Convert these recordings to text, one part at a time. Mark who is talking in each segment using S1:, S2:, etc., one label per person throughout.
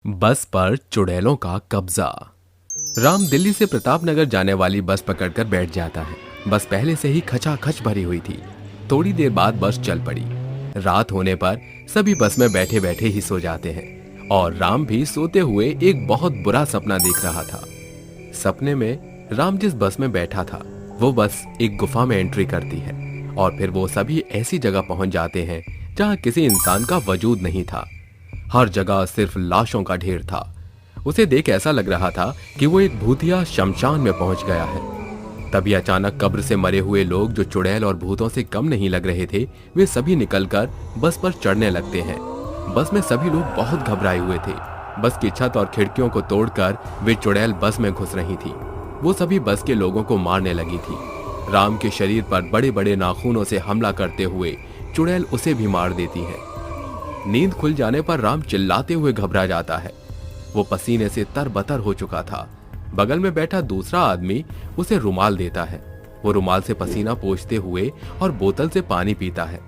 S1: बस पर चुड़ैलों का कब्जा। राम दिल्ली से प्रतापनगर जाने वाली बस पकड़कर बैठ जाता है। बस पहले से ही खचाखच भरी हुई थी। थोड़ी देर बाद बस चल पड़ी। रात होने पर सभी बस में बैठे बैठे ही सो जाते हैं और राम भी सोते हुए एक बहुत बुरा सपना देख रहा था। सपने में राम जिस बस में बैठा था वो बस एक गुफा में एंट्री करती है और फिर वो सभी ऐसी जगह पहुंच जाते हैं जहां किसी इंसान का वजूद नहीं था। हर जगह सिर्फ लाशों का ढेर था। उसे देख ऐसा लग रहा था कि वो एक भूतिया शमशान में पहुंच गया है। तभी अचानक कब्र से मरे हुए लोग जो चुड़ैल और भूतों से कम नहीं लग रहे थे, वे सभी निकलकर बस पर चढ़ने लगते हैं। बस में सभी लोग बहुत घबराए हुए थे। बस की छत और खिड़कियों को तोड़कर वे चुड़ैल बस में घुस रही थी। वो सभी बस के लोगों को मारने लगी थी। राम के शरीर पर बड़े बड़े नाखूनों से हमला करते हुए चुड़ैल उसे भी मार देती है। नींद खुल जाने पर राम चिल्लाते हुए घबरा जाता है। वो पसीने से तरबतर हो चुका था। बगल में बैठा दूसरा आदमी उसे रुमाल देता है। वो रुमाल से पसीना पोंछते हुए और बोतल से पानी पीता है।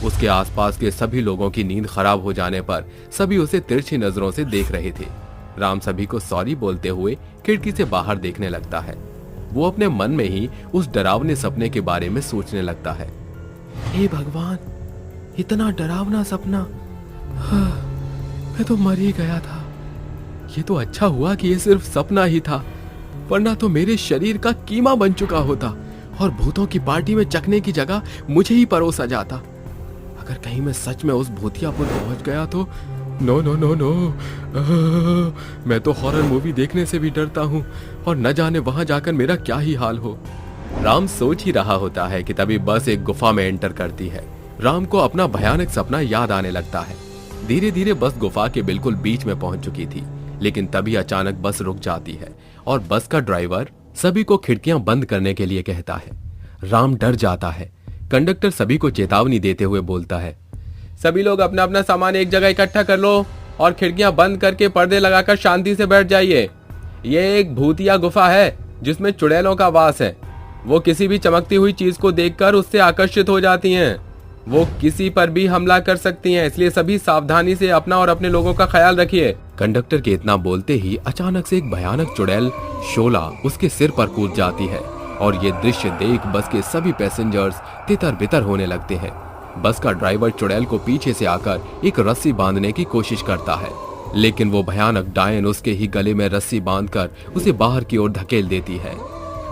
S1: उसके आसपास के सभी लोगों की नींद खराब हो जाने पर सभी उसे तिरछी नजरों से देख रहे थे। राम सभी को सॉरी बोलते हुए खिड़की से बाहर देखने लगता है। वो अपने मन में ही उस डरावने सपने के बारे में सोचने लगता है। हे भगवान, इतना डरावना सपना! मैं तो मर ही गया था। ये तो अच्छा हुआ कि ये सिर्फ सपना ही था, वरना तो मेरे शरीर का कीमा बन चुका होता और भूतों की पार्टी में चखने की जगह मुझे ही परोसा जाता। अगर कहीं मैं सच में उस भूतियापुर पहुंच गया तो नो नो नो नो, मैं तो हॉरर मूवी देखने से भी डरता हूँ और न जाने वहां जाकर मेरा क्या ही हाल हो। राम सोच ही रहा होता है कि तभी बस एक गुफा में एंटर करती है। राम को अपना भयानक सपना याद आने लगता है। धीरे धीरे बस गुफा के बिल्कुल बीच में पहुंच चुकी थी, लेकिन तभी अचानक बस रुक जाती है और बस का ड्राइवर सभी को खिड़कियां बंद करने के लिए कहता है। राम डर जाता है। कंडक्टर सभी को चेतावनी देते हुए बोलता है, सभी लोग अपना अपना सामान एक जगह इकट्ठा कर लो और खिड़कियां बंद करके पर्दे लगाकर शांति से बैठ जाइए। ये एक भूतिया गुफा है जिसमें चुड़ैलों का वास है। वो किसी भी चमकती हुई चीज को देखकर उससे आकर्षित हो जाती हैं। वो किसी पर भी हमला कर सकती हैं, इसलिए सभी सावधानी से अपना और अपने लोगों का ख्याल रखिए। कंडक्टर के इतना बोलते ही अचानक से एक भयानक चुड़ैल शोला उसके सिर पर कूद जाती है और ये दृश्य देख बस के सभी पैसेंजर्स तितर बितर होने लगते हैं। बस का ड्राइवर चुड़ैल को पीछे से आकर एक रस्सी बांधने की कोशिश करता है, लेकिन वो भयानक डायन उसके ही गले में रस्सी बांधकर उसे बाहर की ओर धकेल देती है।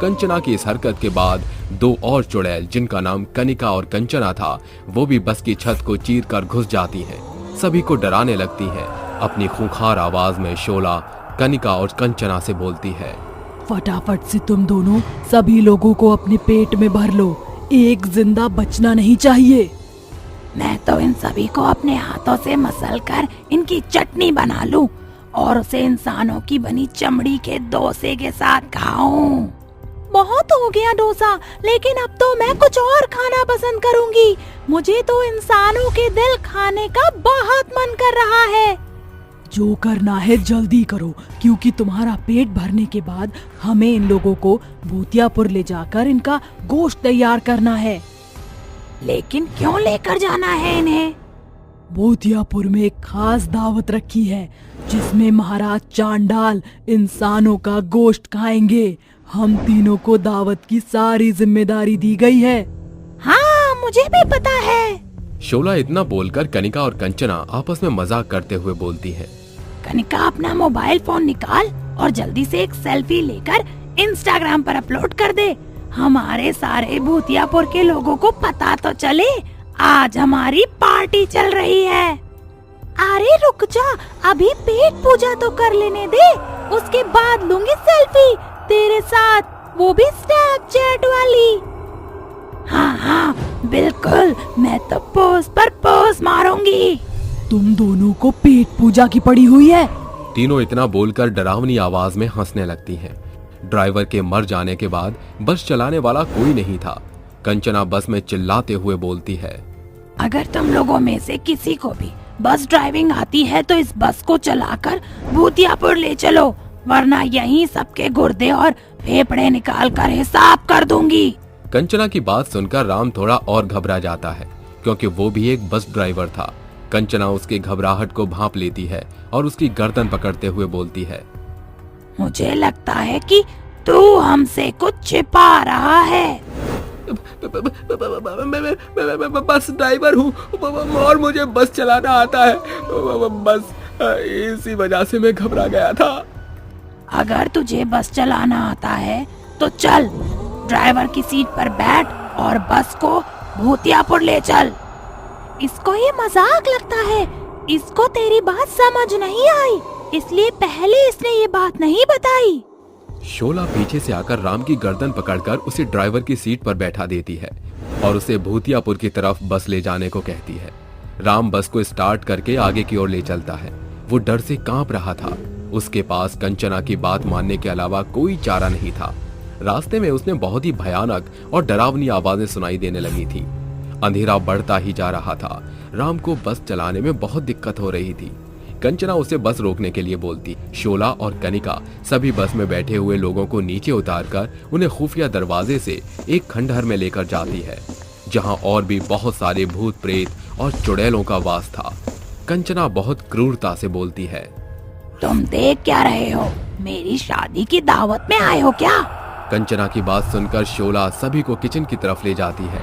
S1: कंचना की इस हरकत के बाद दो और चुड़ैल, जिनका नाम कनिका और कंचना था, वो भी बस की छत को चीरकर घुस जाती हैं। सभी को डराने लगती हैं। अपनी खूंखार आवाज में शोला कनिका और कंचना से बोलती है,
S2: फटाफट से तुम दोनों सभी लोगों को अपने पेट में भर लो, एक जिंदा बचना नहीं चाहिए।
S3: मैं तो इन सभी को अपने हाथों से मसलकर इनकी चटनी बना लूं और उसे इंसानों की बनी चमड़ी के डोसे के साथ खाऊं।
S2: बहुत हो गया डोसा, लेकिन अब तो मैं कुछ और खाना पसंद करूंगी। मुझे तो इंसानों के दिल खाने का बहुत मन कर रहा है। जो करना है जल्दी करो, क्योंकि तुम्हारा पेट भरने के बाद हमें इन लोगों को भूतियापुर ले जाकर इनका गोश्त तैयार करना है।
S3: लेकिन क्यों लेकर जाना है इन्हें?
S2: भूतियापुर में एक खास दावत रखी है जिसमें महाराज चांडाल इंसानों का गोश्त खाएंगे। हम तीनों को दावत की सारी जिम्मेदारी दी गई है।
S3: हाँ, मुझे भी पता है।
S1: शोला इतना बोलकर कनिका और कंचना आपस में मजाक करते हुए बोलती है,
S3: कनिका अपना मोबाइल फोन निकाल और जल्दी से एक सेल्फी लेकर इंस्टाग्राम पर अपलोड कर दे। हमारे सारे भूतियापुर के लोगों को पता तो चले आज हमारी पार्टी चल रही है।
S2: अरे रुक जा, अभी पेट पूजा तो कर लेने दे, उसके बाद लूंगी सेल्फी तेरे साथ, वो भी स्नैपचैट वाली।
S3: हाँ हाँ बिल्कुल, मैं तो पोज पर पोज मारूंगी।
S2: तुम दोनों को पेट पूजा की पड़ी हुई है।
S1: तीनों इतना बोलकर डरावनी आवाज में हंसने लगती हैं। ड्राइवर के मर जाने के बाद बस चलाने वाला कोई नहीं था। कंचना बस में चिल्लाते हुए बोलती है,
S3: अगर तुम लोगों में से किसी को भी बस ड्राइविंग आती है तो इस बस को चलाकर भूतियापुर ले चलो, वरना यहीं सबके गुर्दे और फेफड़े निकाल कर हिसाब कर दूंगी।
S1: कंचना की बात सुनकर राम थोड़ा और घबरा जाता है, क्योंकि वो भी एक बस ड्राइवर था। कंचना उसकी घबराहट को भांप लेती है और उसकी गर्दन पकड़ते हुए बोलती है,
S3: मुझे लगता है कि तू हमसे कुछ छिपा रहा है।
S1: मैं बस ड्राइवर हूँ और मुझे बस चलाना आता है, बस इसी वजह से मैं घबरा गया था।
S3: अगर तुझे बस चलाना आता है तो चल, ड्राइवर की सीट पर बैठ और बस को भूतियापुर ले चल।
S2: इसको ये मजाक लगता है, इसको तेरी बात समझ नहीं आई, इसलिए पहले इसने ये बात नहीं बताई।
S1: शोला पीछे से आकर राम की गर्दन पकड़कर उसे ड्राइवर की सीट पर बैठा देती है और उसे भूतियापुर की तरफ बस ले जाने को कहती है। राम बस को स्टार्ट करके आगे की ओर ले चलता है। वो डर से कांप रहा था। उसके पास कंचना की बात मानने के अलावा कोई चारा नहीं था। रास्ते में उसने बहुत ही भयानक और डरावनी आवाजें सुनाई देने लगी थी। अंधेरा बढ़ता ही जा रहा था। राम को बस चलाने में बहुत दिक्कत हो रही थी। कंचना उसे बस रोकने के लिए बोलती। शोला और कनिका सभी बस में बैठे हुए लोगों को नीचे उतारकर उन्हें खुफिया दरवाजे से एक खंडहर में लेकर जाती है, जहां और भी बहुत सारे भूत प्रेत और चुड़ैलों का वास था। कंचना बहुत क्रूरता से बोलती है,
S3: तुम देख क्या रहे हो? मेरी शादी की दावत में आए हो क्या?
S1: कंचना की बात सुनकर शोला सभी को किचन की तरफ ले जाती है।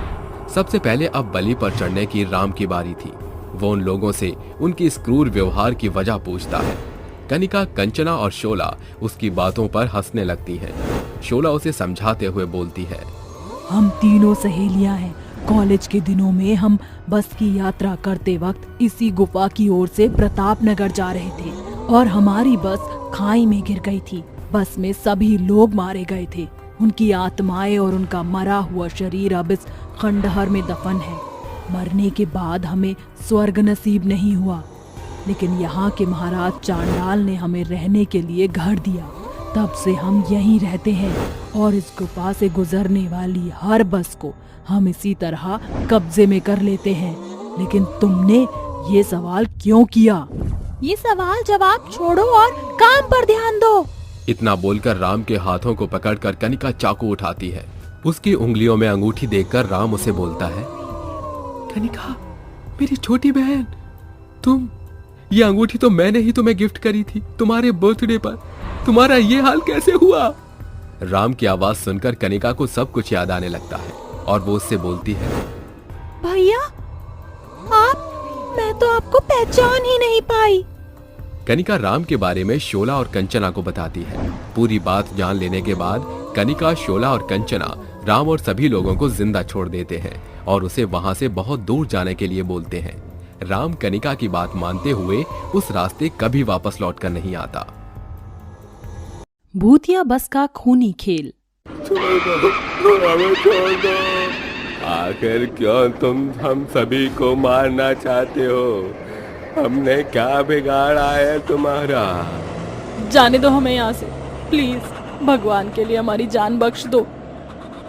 S1: सबसे पहले अब बलि पर चढ़ने की राम की बारी थी। वो उन लोगों से उनकी इस क्रूर व्यवहार की वजह पूछता है। कनिका, कंचना और शोला उसकी बातों पर हंसने लगती हैं। शोला उसे समझाते हुए बोलती है,
S2: हम तीनों सहेलियां हैं। कॉलेज के दिनों में हम बस की यात्रा करते वक्त इसी गुफा की ओर से प्रतापनगर जा रहे थे और हमारी बस खाई में गिर गई थी। बस में सभी लोग मारे गए थे। उनकी आत्माएं और उनका मरा हुआ शरीर अब इस खंडहर में दफन है। मरने के बाद हमें स्वर्ग नसीब नहीं हुआ, लेकिन यहाँ के महाराज चांडाल ने हमें रहने के लिए घर दिया। तब से हम यहीं रहते हैं और इस गुफा से गुजरने वाली हर बस को हम इसी तरह कब्जे में कर लेते हैं। लेकिन तुमने ये सवाल क्यों किया? ये सवाल जवाब छोड़ो और काम पर ध्यान दो।
S1: इतना बोलकर राम के हाथों को पकड़कर कनिका चाकू उठाती है। उसकी उंगलियों में अंगूठी देखकर राम उसे बोलता है, कनिका, मेरी छोटी बहन, तुम, ये अंगूठी तो मैंने ही तुम्हें गिफ्ट करी थी तुम्हारे बर्थडे पर। तुम्हारा ये हाल कैसे हुआ? राम की आवाज सुनकर कनिका को सब कुछ याद आने लगता है और वो उससे बोलती है,
S2: भैया, मैं तो आपको पहचान ही नहीं पाई।
S1: कनिका राम के बारे में शोला और कंचना को बताती है। पूरी बात जान लेने के बाद कनिका, शोला और कंचना राम और सभी लोगों को जिंदा छोड़ देते हैं और उसे वहां से बहुत दूर जाने के लिए बोलते हैं। राम कनिका की बात मानते हुए उस रास्ते कभी वापस लौटकर नहीं आता।
S2: भूतिया बस का खूनी खेल।
S1: आखिर क्यों तुम हम सभी को मारना चाहते हो? हमने क्या बिगाड़ा है तुम्हारा?
S2: जाने दो हमें यहाँ से, प्लीज, भगवान के लिए हमारी जान बख्श दो।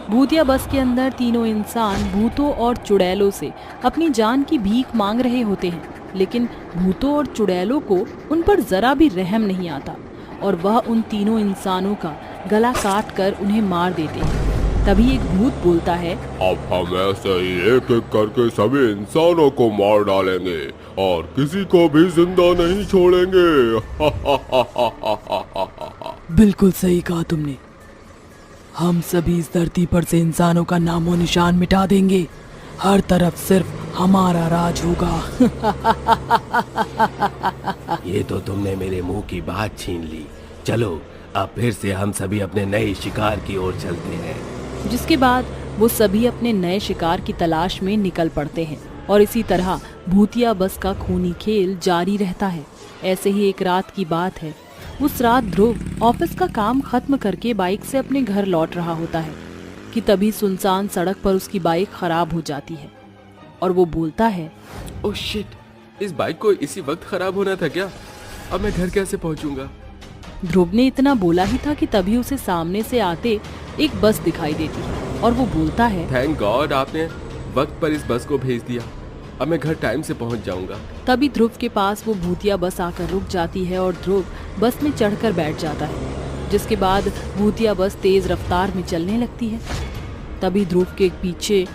S2: भूतिया बस के अंदर तीनों इंसान भूतों और चुड़ैलों से अपनी जान की भीख मांग रहे होते हैं, लेकिन भूतों और चुड़ैलों को उन पर जरा भी रहम नहीं आता और वह उन तीनों इंसानों का गला काट कर उन्हें मार देते हैं। तभी एक भूत बोलता है,
S4: अब हम ऐसे ही एक एक करके सभी इंसानों को मार डालेंगे और किसी को भी जिंदा नहीं छोड़ेंगे।
S5: बिल्कुल सही कहा तुमने। हम सभी इस धरती पर से इंसानों का नामो निशान मिटा देंगे। हर तरफ सिर्फ हमारा राज होगा।
S6: ये तो तुमने मेरे मुंह की बात छीन ली। चलो अब फिर से हम सभी अपने नए शिकार की ओर चलते हैं।
S2: जिसके बाद वो सभी अपने नए शिकार की तलाश में निकल पड़ते हैं और इसी तरह भूतिया बस का खूनी खेल जारी रहता है। ऐसे ही एक रात की बात है। उस रात ध्रुव ऑफिस का काम खत्म करके बाइक से अपने घर लौट रहा होता है कि तभी सुनसान सड़क पर उसकी बाइक खराब हो जाती है और वो बोलता है,
S1: ओह शिट, इस बाइक को इसी वक्त खराब होना था क्या? अब मैं घर कैसे पहुंचूंगा?
S2: ध्रुव ने इतना बोला ही था कि तभी उसे सामने से आते एक बस दिखाई देती है और वो बोलता है,
S1: थैंक गॉड आपने वक्त पर इस बस को भेज दिया। अब मैं घर टाइम से पहुंच जाऊंगा।
S2: तभी ध्रुव के पास वो भूतिया बस आकर रुक जाती है और ध्रुव बस में चढ़कर बैठ जाता है, जिसके बाद भूतिया बस तेज रफ्तार में चलने लगती है। तभी ध्रुव के पीछे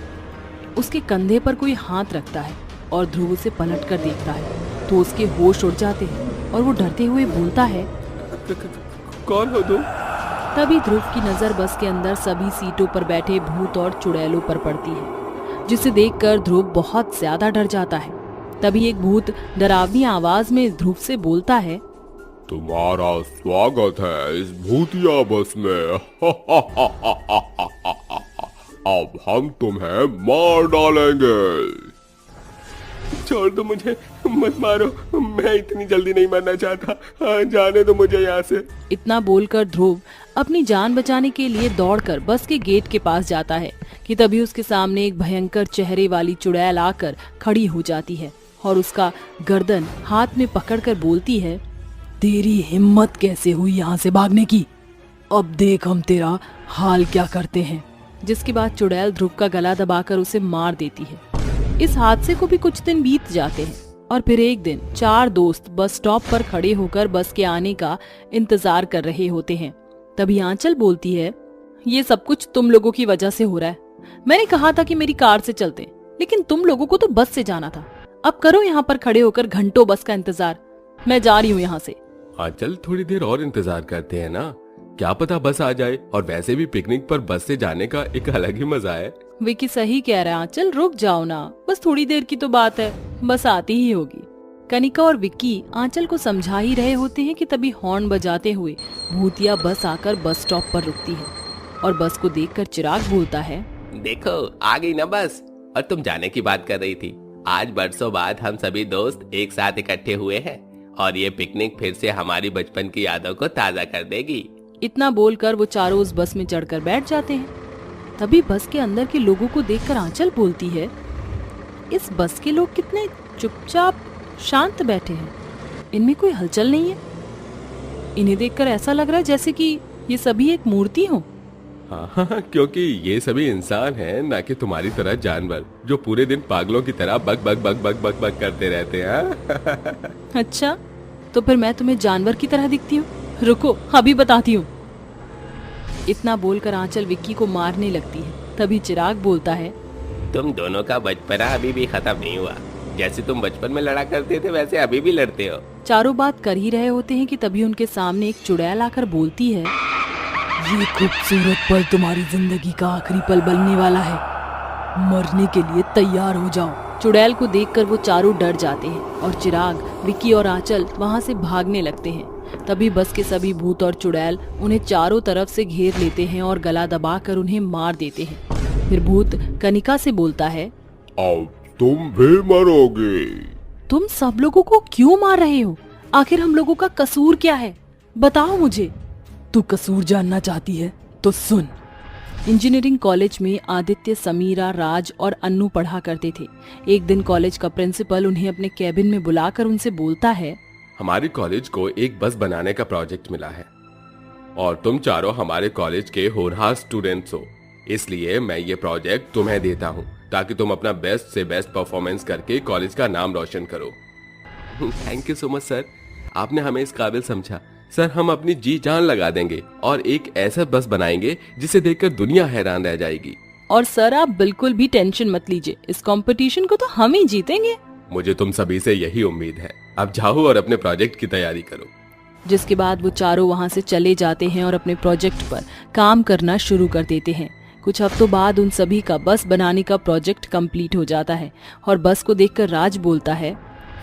S2: उसके कंधे पर कोई हाथ रखता है
S5: और ध्रुव उसे पलट कर देखता है तो उसके होश उड़ जाते हैं और वो डरते हुए बोलता है,
S6: कौन हो तुम?
S5: तभी ध्रुव की नजर बस के अंदर सभी सीटों पर बैठे भूत और चुड़ैलों पर पड़ती है, जिसे देखकर ध्रुव बहुत ज्यादा डर जाता है। तभी एक भूत डरावनी आवाज में ध्रुव से बोलता है,
S4: तुम्हारा स्वागत है इस भूतिया बस में। अब हम तुम्हें मार डालेंगे।
S6: छोड़ दो मुझे, मत मारो, मैं इतनी जल्दी नहीं मरना चाहता। जाने दो मुझे यहाँ से।
S5: इतना बोलकर ध्रुव अपनी जान बचाने के लिए दौड़कर बस के गेट के पास जाता है कि तभी उसके सामने एक भयंकर चेहरे वाली चुड़ैल आकर खड़ी हो जाती है और उसका गर्दन हाथ में पकड़कर बोलती है, तेरी हिम्मत कैसे हुई यहाँ से भागने की? अब देख हम तेरा हाल क्या करते हैं। जिसके बाद चुड़ैल ध्रुव का गला दबाकर उसे मार देती है। इस हादसे को भी कुछ दिन बीत जाते हैं और फिर एक दिन 4 दोस्त बस स्टॉप पर खड़े होकर बस के आने का इंतजार कर रहे होते हैं। तभी आंचल बोलती है, ये सब कुछ तुम लोगों की वजह से हो रहा है। मैंने कहा था कि मेरी कार से चलते, लेकिन तुम लोगों को तो बस से जाना था। अब करो यहाँ पर खड़े होकर घंटों बस का इंतजार। मैं जा रही हूँ यहाँ से।
S1: चल थोड़ी देर और इंतजार करते हैं ना, क्या पता बस आ जाए। और वैसे भी पिकनिक पर बस से जाने का एक अलग ही मजा है।
S5: विकी सही कह रहा है आंचल, रुक जाओ ना, बस थोड़ी देर की तो बात है, बस आती ही होगी। कनिका और विक्की आंचल को समझा ही रहे होते हैं कि तभी हॉर्न बजाते हुए भूतिया बस आकर बस स्टॉप पर रुकती है और बस को देखकर चिराग बोलता है,
S6: देखो आ गई ना बस। और तुम जाने की बात कर रही थी। आज बरसों बाद हम सभी दोस्त एक साथ इकट्ठे हुए हैं और ये पिकनिक फिर से हमारी बचपन की यादों को ताजा कर देगी।
S5: इतना बोलकर वो चारों उस बस में चढ़कर बैठ जाते हैं। तभी बस के अंदर के लोगों को देखकर आंचल बोलती है, इस बस के लोग कितने चुपचाप शांत बैठे हैं, इनमें कोई हलचल नहीं है। इन्हें देखकर ऐसा लग रहा है जैसे कि ये सभी एक मूर्ति हो।
S1: हाँ, क्योंकि ये सभी इंसान हैं, ना कि तुम्हारी तरह जानवर जो पूरे दिन पागलों की तरह बक बक बक बक बक बक करते रहते हैं।
S5: अच्छा, तो फिर मैं तुम्हें जानवर की तरह दिखती हूँ? रुको अभी बताती हूँ। इतना बोलकर आंचल विक्की को मारने लगती है। तभी चिराग बोलता है,
S6: तुम दोनों का बचपना अभी भी खत्म नहीं हुआ। जैसे तुम बचपन में लड़ा करते थे वैसे अभी भी लड़ते हो।
S5: चारों बात कर ही रहे होते हैं कि तभी उनके सामने एक चुड़ैल आकर बोलती है, ये खूबसूरत पल तुम्हारी जिंदगी का आखिरी पल बनने वाला है, मरने के लिए तैयार हो जाओ। चुड़ैल को देखकर वो चारों डर जाते हैं और चिराग, विक्की और आंचल वहाँ से भागने लगते हैं। तभी बस के सभी भूत और चुड़ैल उन्हें चारों तरफ से घेर लेते हैं और गला दबाकर उन्हें मार देते हैं। फिर भूत कनिका से बोलता है,
S4: अब तुम भी मरोगे।
S5: तुम सब लोगों को क्यों मार रहे हो? आखिर हम लोगों का कसूर क्या है? बताओ मुझे। तू कसूर जानना चाहती है तो सुन। इंजीनियरिंग कॉलेज में आदित्य, समीरा, राज और अन्नू पढ़ा करते थे। एक दिन कॉलेज का प्रिंसिपल उन्हें अपने कैबिन में बुलाकर उनसे बोलता है,
S1: हमारे कॉलेज को एक बस बनाने का प्रोजेक्ट मिला है और तुम चारों हमारे कॉलेज के होनहार स्टूडेंट्स हो, इसलिए मैं ये प्रोजेक्ट तुम्हें देता हूँ ताकि तुम अपना बेस्ट से बेस्ट परफॉर्मेंस करके कॉलेज का नाम रोशन करो। Thank you so much sir, आपने हमें इस काबिल समझा। सर, हम अपनी जी जान लगा देंगे और एक ऐसा बस बनाएंगे जिसे देखकर दुनिया हैरान रह जाएगी।
S5: और सर आप बिल्कुल भी टेंशन मत लीजिए, इस कंपटीशन को तो हम ही जीतेंगे।
S1: मुझे तुम सभी से यही उम्मीद है। अब जाओ और अपने प्रोजेक्ट की तैयारी करो।
S5: जिसके बाद वो चारों वहाँ से चले जाते हैं और अपने प्रोजेक्ट पर काम करना शुरू कर देते हैं। कुछ हफ्तों बाद उन सभी का बस बनाने का प्रोजेक्ट कंप्लीट हो जाता है और बस को देखकर राज बोलता है,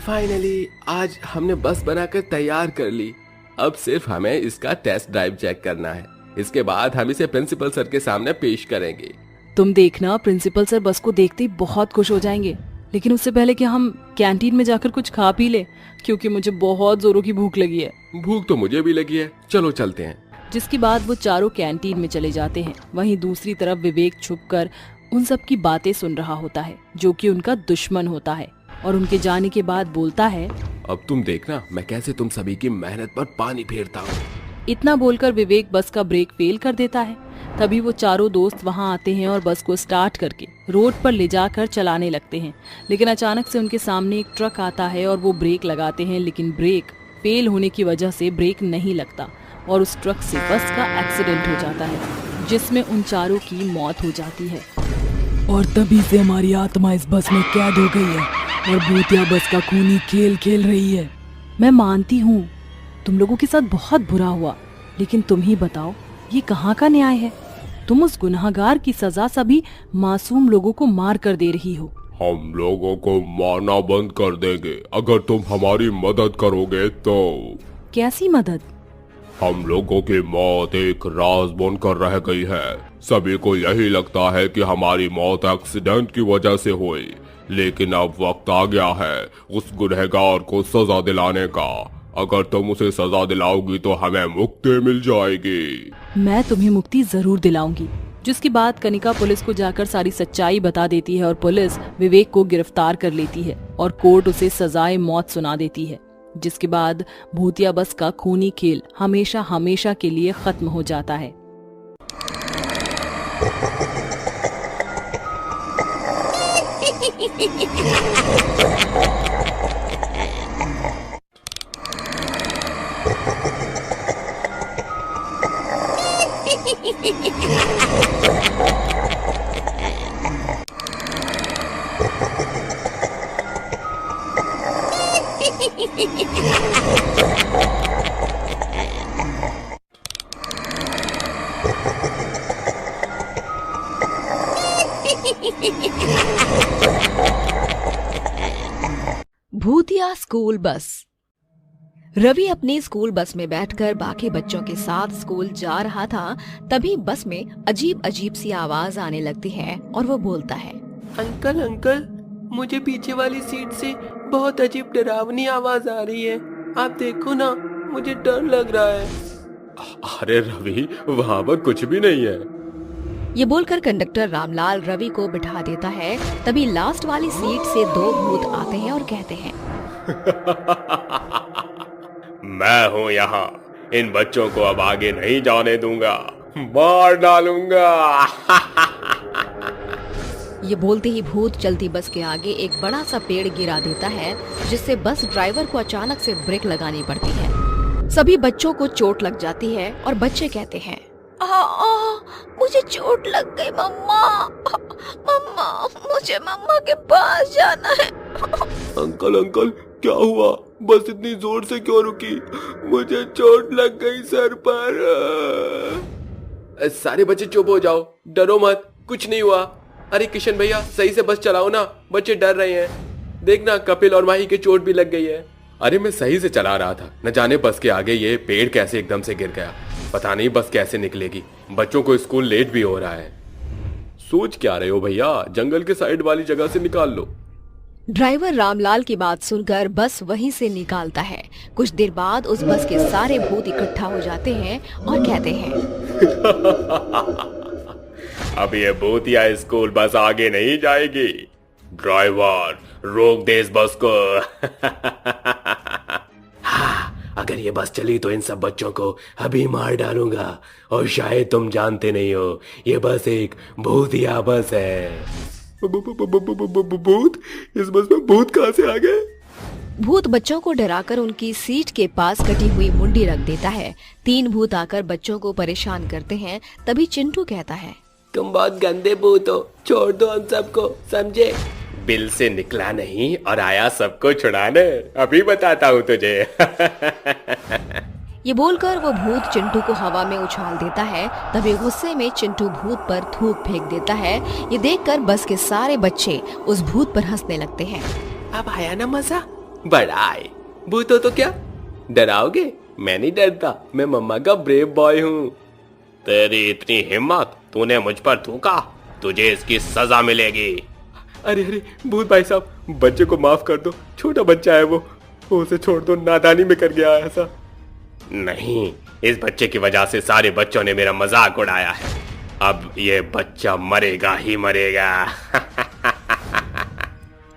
S1: फाइनली आज हमने बस बनाकर तैयार कर ली। अब सिर्फ हमें इसका टेस्ट ड्राइव चेक करना है। इसके बाद हम इसे प्रिंसिपल सर के सामने पेश करेंगे।
S5: तुम देखना, प्रिंसिपल सर बस को देखते ही बहुत खुश हो जाएंगे। लेकिन उससे पहले कि हम कैंटीन में जाकर कुछ खा पी ले, क्योंकि मुझे बहुत जोरों की भूख लगी है।
S1: भूख तो मुझे भी लगी है, चलो चलते हैं।
S5: जिसके बाद वो चारों कैंटीन में चले जाते हैं। वहीं दूसरी तरफ विवेक छुपकर उन सब की बातें सुन रहा होता है, जो कि उनका दुश्मन होता है, और उनके जाने के बाद बोलता है,
S1: अब तुम देखना मैं कैसे तुम सभी की मेहनत पर पानी फेरता हूँ।
S5: इतना बोलकर विवेक बस का ब्रेक फेल कर देता है। तभी वो चारों दोस्त वहां आते हैं और बस को स्टार्ट करके रोड पर ले जाकर चलाने लगते हैं। लेकिन अचानक से उनके सामने एक ट्रक आता है और वो ब्रेक लगाते हैं, लेकिन ब्रेक फेल होने की वजह से ब्रेक नहीं लगता और उस ट्रक से बस का एक्सीडेंट हो जाता है, जिसमें उन चारों की मौत हो जाती है। और तभी से हमारी आत्मा इस बस में कैद हो गई है और भूतिया बस का खूनी खेल खेल रही है। मैं मानती हूँ तुम लोगों के साथ बहुत बुरा हुआ, लेकिन तुम ही बताओ ये कहाँ का न्याय है? तुम उस गुनहगार की सजा सभी मासूम लोगों को मार कर दे रही हो।
S4: हम लोगों को मारना बंद कर देंगे अगर तुम हमारी मदद करोगे तो।
S5: कैसी मदद?
S4: हम लोगों की मौत एक राज बनकर रह गई है। सभी को यही लगता है कि हमारी मौत एक्सीडेंट की वजह से हुई, लेकिन अब वक्त आ गया है उस गुनहगार को सजा दिलाने का। अगर तुम उसे सजा दिलाओगी तो हमें मुक्ति मिल जाएगी।
S5: मैं तुम्हें मुक्ति जरूर दिलाऊंगी। जिसके बाद कनिका पुलिस को जाकर सारी सच्चाई बता देती है और पुलिस विवेक को गिरफ्तार कर लेती है और कोर्ट उसे सजाए मौत सुना देती है। जिसके बाद भूतिया बस का खूनी खेल हमेशा हमेशा के लिए खत्म हो जाता है।
S2: भूतिया स्कूल बस। रवि अपनी स्कूल बस में बैठकर बाकी बच्चों के साथ स्कूल जा रहा था। तभी बस में अजीब अजीब सी आवाज आने लगती है और वो बोलता है,
S6: अंकल अंकल, मुझे पीछे वाली सीट से बहुत अजीब डरावनी आवाज आ रही है। आप देखो ना, मुझे डर लग रहा है।
S1: अरे रवि, वहाँ पर कुछ भी नहीं है।
S2: ये बोलकर कंडक्टर रामलाल रवि को बिठा देता है। तभी लास्ट वाली सीट से दो भूत आते हैं और कहते हैं,
S4: मैं हूँ यहाँ, इन बच्चों को अब आगे नहीं जाने दूंगा, मार डालूंगा।
S2: ये बोलते ही भूत चलती बस के आगे एक बड़ा सा पेड़ गिरा देता है, जिससे बस ड्राइवर को अचानक से ब्रेक लगानी पड़ती है। सभी बच्चों को चोट लग जाती है और बच्चे कहते हैं, मुझे चोट लग गई मम्मा, मम्मा मुझे मम्मा के पास जाना है।
S4: अंकल अंकल, क्या हुआ? बस इतनी जोर से क्यों रुकी? मुझे चोट लग गई सर पर।
S1: सारे बच्चे चुप हो जाओ, डरो मत, कुछ नहीं हुआ। अरे किशन भैया, सही से बस चलाओ ना, बच्चे डर रहे हैं। देखना, कपिल और माही के चोट भी लग गई है। अरे मैं सही से चला रहा था, न जाने बस के आगे ये पेड़ कैसे एकदम से गिर गया। पता नहीं बस कैसे निकलेगी। बच्चों को स्कूल लेट भी हो रहा है। सोच क्या रहे हो भैया, जंगल के साइड वाली जगह से निकाल लो।
S2: ड्राइवर रामलाल की बात सुनकर बस वहीं से निकालता है। कुछ देर बाद उस बस के सारे भूत इकट्ठा हो जाते हैं और कहते हैं,
S4: अब ये भूतिया स्कूल बस आगे नहीं जाएगी। ड्राइवर, रोक दे इस बस को।
S6: अगर ये बस चली तो इन सब बच्चों को अभी मार डालूंगा। और शायद तुम जानते नहीं हो, ये बस एक भूतिया बस है।
S4: भूत? इस बस में भूत कहाँ से आ गए?
S2: भूत बच्चों को डराकर उनकी सीट के पास कटी हुई मुंडी रख देता है। 3 भूत आकर बच्चों को परेशान करते हैं। तभी चिंटू कहता है,
S6: तुम बहुत गंदे भूत हो, छोड़ दो हम सबको, समझे?
S1: बिल से निकला नहीं और आया सबको छुड़ाने। अभी बताता हूँ तुझे।
S2: ये बोलकर वो भूत चिंटू को हवा में उछाल देता है। तभी गुस्से में चिंटू भूत पर थूक फेंक देता है। ये देखकर बस के सारे बच्चे उस भूत पर हंसने लगते हैं।
S6: अब आया ना मजा? बड़ा आए। भूत हो तो क्या डराओगे? मैं नहीं डरता, मैं मम्मा का ब्रेव बॉय हूँ।
S4: तेरी इतनी हिम्मत, तूने मुझ पर थूका, तुझे इसकी सजा मिलेगी।
S1: अरे अरे भूत भाई साहब, बच्चे को माफ कर दो, छोटा बच्चा है वो उसे छोड़ दो, नादानी में कर गया ऐसा।
S4: नहीं, इस बच्चे की वजह से सारे बच्चों ने मेरा मजाक उड़ाया है। अब ये बच्चा मरेगा ही मरेगा।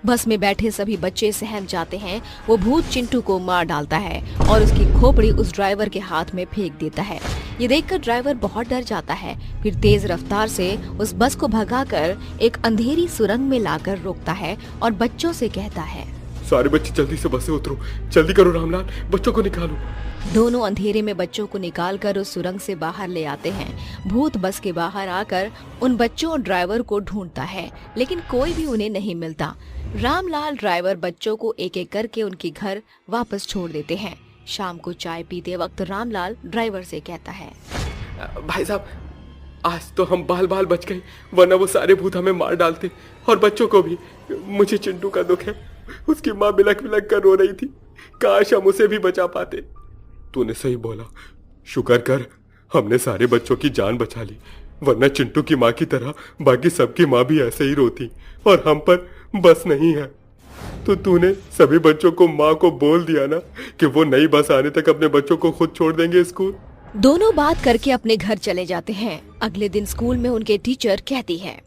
S2: बस में बैठे सभी बच्चे सहम जाते हैं। वो भूत चिंटू को मार डालता है और उसकी खोपड़ी उस ड्राइवर के हाथ में फेंक देता है। ये देखकर ड्राइवर बहुत डर जाता है। फिर तेज रफ्तार से उस बस को भगाकर एक अंधेरी सुरंग में लाकर रोकता है और बच्चों से कहता है,
S1: सारे बच्चे जल्दी से बस से उतरो, जल्दी करो रामलाल, बच्चों को निकालो।
S2: दोनों अंधेरे में बच्चों को निकालकर उस सुरंग से बाहर ले आते हैं। भूत बस के बाहर आकर उन बच्चों और ड्राइवर को ढूंढता है, लेकिन कोई भी उन्हें नहीं मिलता।
S7: रामलाल ड्राइवर बच्चों को एक एक करके उनके घर वापस छोड़ देते हैं। शाम को चाय पीते वक्त रामलाल ड्राइवर से कहता है,
S1: भाई साहब, आज तो हम बाल बाल बच गए, वरना वो सारे भूत हमें मार डालते, और बच्चों को भी। मुझे चिंटू का दुख है, उसकी माँ बिलख बिलख कर रो रही थी, काश हम उसे भी बचा पाते। तूने सही बोला, शुक्र कर हमने सारे बच्चों की जान बचा ली, वरना चिंटू की माँ की तरह बाकी सबकी माँ भी ऐसे ही रोती, और हम पर बस नहीं है। तो तूने सभी बच्चों को माँ को बोल दिया ना कि वो नई बस आने तक अपने बच्चों को खुद छोड़ देंगे स्कूल।
S7: दोनों बात करके अपने घर चले जाते हैं। अगले दिन स्कूल में उनके टीचर कहती है,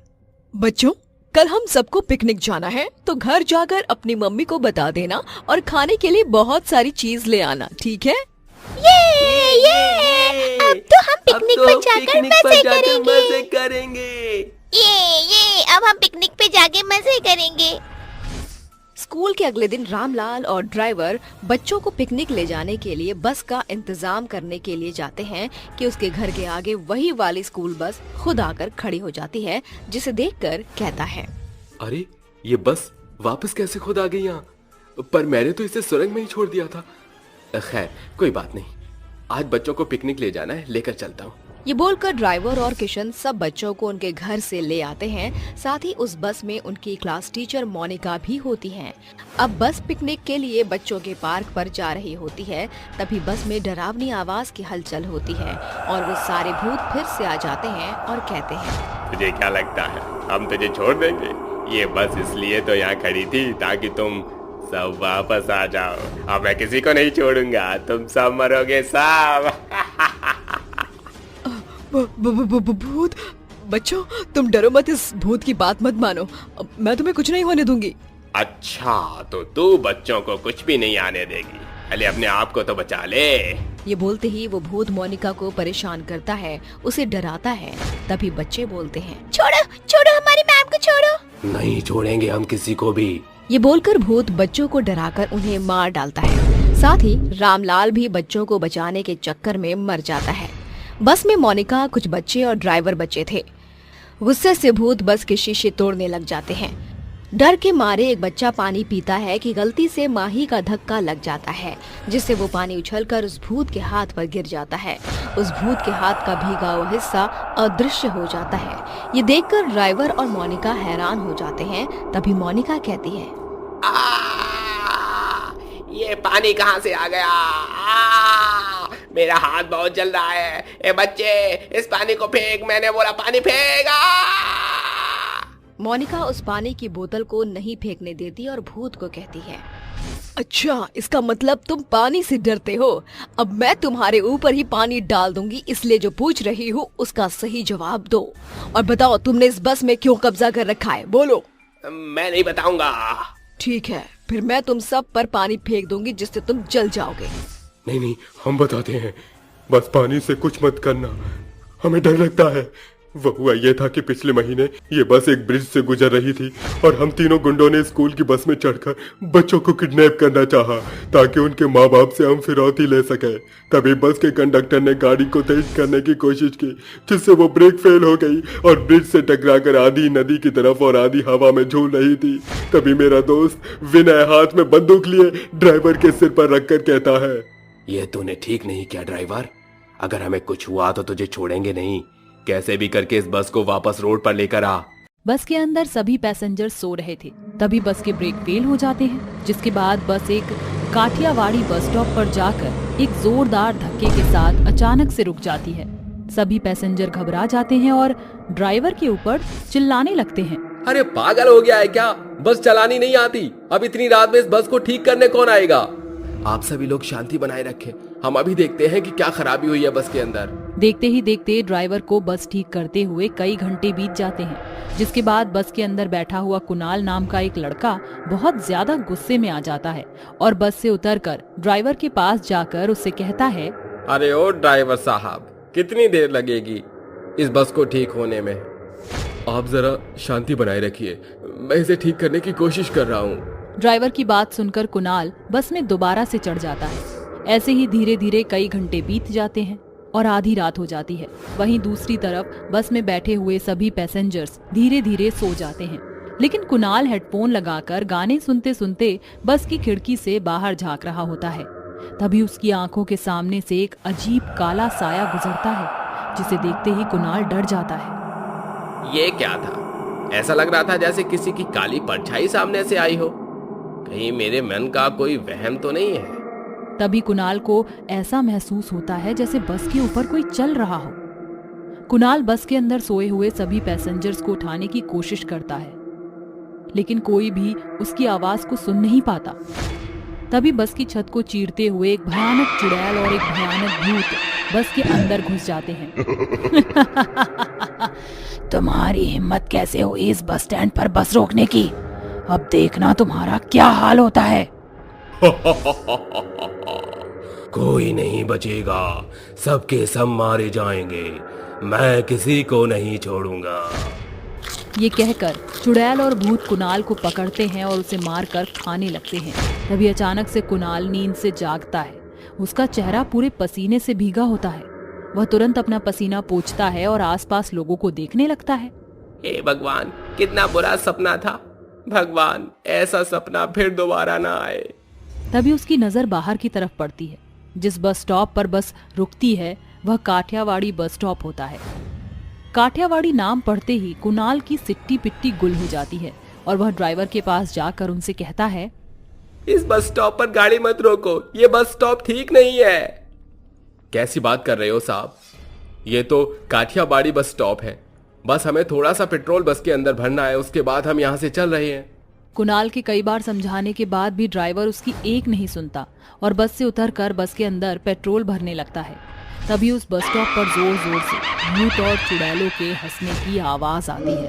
S8: बच्चों, कल हम सबको पिकनिक जाना है, तो घर जाकर अपनी मम्मी को बता देना और खाने के लिए बहुत सारी चीज ले आना, ठीक है?
S7: ये अब तो हम पिकनिक पर जाकर मजे
S6: करेंगे।
S7: ये अब हम पिकनिक पे जाके मजे करेंगे। स्कूल के अगले दिन रामलाल और ड्राइवर बच्चों को पिकनिक ले जाने के लिए बस का इंतजाम करने के लिए जाते हैं कि उसके घर के आगे वही वाली स्कूल बस खुद आकर खड़ी हो जाती है, जिसे देखकर कहता है,
S1: अरे ये बस वापस कैसे खुद आ गई यहाँ? पर मैंने तो इसे सुरंग में ही छोड़ दिया था। खैर कोई बात नहीं, आज बच्चों को पिकनिक ले जाना है, लेकर चलता हूँ।
S7: ये बोलकर ड्राइवर और किशन सब बच्चों को उनके घर से ले आते हैं। साथ ही उस बस में उनकी क्लास टीचर मोनिका भी होती हैं। अब बस पिकनिक के लिए बच्चों के पार्क पर जा रही होती है। तभी बस में डरावनी आवाज की हलचल होती है और वो सारे भूत फिर से आ जाते हैं और कहते हैं,
S6: तुझे क्या लगता है हम तुझे छोड़ देंगे? ये बस इसलिए तो यहाँ खड़ी थी ताकि तुम सब वापस आ जाओ। अब मैं किसी को नहीं छोड़ूंगा, तुम सब मरोगे सब।
S8: भूत? बच्चों, तुम डरो मत, इस भूत की बात मत मानो, मैं तुम्हें कुछ नहीं होने दूंगी।
S6: अच्छा, तो तू बच्चों को कुछ भी नहीं आने देगी? अरे अपने आप को तो बचा ले।
S7: ये बोलते ही वो भूत मोनिका को परेशान करता है, उसे डराता है। तभी बच्चे बोलते हैं, छोड़ो छोड़ो, हमारी मैम को छोड़ो।
S6: नहीं छोड़ेंगे हम किसी को भी।
S7: ये बोलकर भूत बच्चों को डराकर उन्हें मार डालता है। साथ ही रामलाल भी बच्चों को बचाने के चक्कर में मर जाता है। बस में मोनिका, कुछ बच्चे और ड्राइवर बचे थे। गुस्से से भूत बस के शीशे तोड़ने लग जाते हैं। डर के मारे एक बच्चा पानी पीता है कि गलती से माही का धक्का लग जाता है, जिससे वो पानी उछलकर उस भूत के हाथ पर गिर जाता है। उस भूत के हाथ का भीगा हुआ हिस्सा अदृश्य हो जाता है। ये देखकर ड्राइवर और मोनिका हैरान हो जाते हैं। तभी मोनिका कहती है,
S6: ये पानी कहाँ से आ गया? मेरा हाथ बहुत जल रहा है। ए बच्चे, इस पानी को फेंक, मैंने बोला पानी फेंका।
S7: मोनिका उस पानी की बोतल को नहीं फेंकने देती और भूत को कहती है,
S8: अच्छा, इसका मतलब तुम पानी से डरते हो। अब मैं तुम्हारे ऊपर ही पानी डाल दूंगी, इसलिए जो पूछ रही हूँ उसका सही जवाब दो और बताओ, तुमने इस बस में क्यों कब्जा कर रखा है? बोलो।
S6: मैं नहीं बताऊंगा।
S8: ठीक है, फिर मैं तुम सब पर पानी फेंक दूंगी, जिससे तुम जल जाओगे।
S4: नहीं, हम बताते हैं, बस पानी से कुछ मत करना, हमें डर लगता है। वो हुआ ये था कि पिछले महीने ये बस एक ब्रिज से गुजर रही थी और हम तीनों गुंडों ने स्कूल की बस में चढ़कर बच्चों को किडनैप करना चाहा ताकि उनके माँ बाप से हम फिरौती ले सके। तभी बस के कंडक्टर ने गाड़ी को तेज करने की कोशिश की, जिससे वो ब्रेक फेल हो गई और ब्रिज से टकराकर आधी नदी की तरफ और आधी हवा में झूल रही थी। तभी मेरा दोस्त विनय हाथ में बंदूक लिए ड्राइवर के सिर पर रखकर कहता है,
S6: ये तूने ठीक नहीं किया ड्राइवर, अगर हमें कुछ हुआ तो तुझे छोड़ेंगे नहीं। कैसे भी करके इस बस को वापस रोड पर लेकर आ।
S5: बस के अंदर सभी पैसेंजर सो रहे थे। तभी बस के ब्रेक फेल हो जाते हैं, जिसके बाद बस एक काठियावाड़ी बस स्टॉप पर जाकर एक जोरदार धक्के के साथ अचानक से रुक जाती है। सभी पैसेंजर घबरा जाते हैं और ड्राइवर के ऊपर चिल्लाने लगते हैं,
S1: अरे पागल हो गया है क्या? बस चलानी नहीं आती? अब इतनी रात में इस बस को ठीक करने कौन आएगा? आप सभी लोग शांति बनाए रखें, हम अभी देखते हैं कि क्या खराबी हुई है बस के अंदर।
S5: देखते ही देखते ड्राइवर को बस ठीक करते हुए कई घंटे बीत जाते हैं, जिसके बाद बस के अंदर बैठा हुआ कुणाल नाम का एक लड़का बहुत ज्यादा गुस्से में आ जाता है और बस से उतरकर ड्राइवर के पास जाकर उससे कहता है,
S1: अरे ओ ड्राइवर साहब, कितनी देर लगेगी इस बस को ठीक होने में? आप जरा शांति बनाए रखिए, मैं इसे ठीक करने की कोशिश कर रहा हूँ।
S5: ड्राइवर की बात सुनकर कुणाल बस में दोबारा से चढ़ जाता है। ऐसे ही धीरे धीरे कई घंटे बीत जाते हैं और आधी रात हो जाती है। वहीं दूसरी तरफ बस में बैठे हुए सभी पैसेंजर्स धीरे धीरे सो जाते हैं। लेकिन कुणाल हेडफोन लगाकर गाने सुनते सुनते बस की खिड़की से बाहर झांक रहा होता है। तभी उसकी आंखों के सामने से एक अजीब काला साया गुजरता है, जिसे देखते ही कुणाल डर जाता है।
S6: ये क्या था? ऐसा लग रहा था जैसे किसी की काली परछाई सामने से आई हो। कहीं मेरे मन का कोई वहम तो नहीं है?
S5: तभी कुणाल को ऐसा महसूस होता है जैसे बस के ऊपर कोई चल रहा हो। कुणाल बस के अंदर सोए हुए सभी पैसेंजर्स को उठाने की कोशिश करता है, लेकिन कोई भी उसकी आवाज को सुन नहीं पाता। तभी बस की छत को चीरते हुए एक भयानक चुड़ैल और एक भयानक भूत बस के अंदर घुस जाते हैं।
S3: तुम्हारी हिम्मत कैसे हुई इस बस स्टैंड पर बस रोकने की? अब देखना तुम्हारा क्या हाल होता है।
S6: कोई नहीं बचेगा, सबके सब मारे जाएंगे। मैं किसी को नहीं छोड़ूंगा।
S5: ये कहकर चुड़ैल और भूत कुणाल को पकड़ते हैं और उसे मारकर खाने लगते हैं। तभी अचानक से कुणाल नींद से जागता है। उसका चेहरा पूरे पसीने से भीगा होता है। वह तुरंत अपना पसीना पोंछता है और आसपास लोगों को देखने लगता है।
S6: हे भगवान, कितना बुरा सपना था। भगवान, ऐसा सपना फिर दोबारा ना आए।
S5: तभी उसकी नजर बाहर की तरफ पड़ती है। जिस बस स्टॉप पर बस रुकती है वह काठियावाड़ी बस स्टॉप होता है। काठियावाड़ी नाम पढ़ते ही कुणाल की सिट्टी पिट्टी गुल हो जाती है और वह ड्राइवर के पास जाकर उनसे कहता है,
S6: इस बस स्टॉप पर गाड़ी मत रोको, ये बस स्टॉप ठीक नहीं है। कैसी बात कर रहे हो साहब? ये तो काठियावाड़ी बस स्टॉप है। बस हमें थोड़ा सा पेट्रोल बस के अंदर भरना है, उसके बाद हम यहाँ से चल रहे हैं।
S5: कुणाल के कई बार समझाने के बाद भी ड्राइवर उसकी एक नहीं सुनता और बस से उतरकर बस के अंदर पेट्रोल भरने लगता है। तभी उस बस स्टॉप पर जोर जोर से भूत और चुड़ैलों के हंसने की आवाज आती है।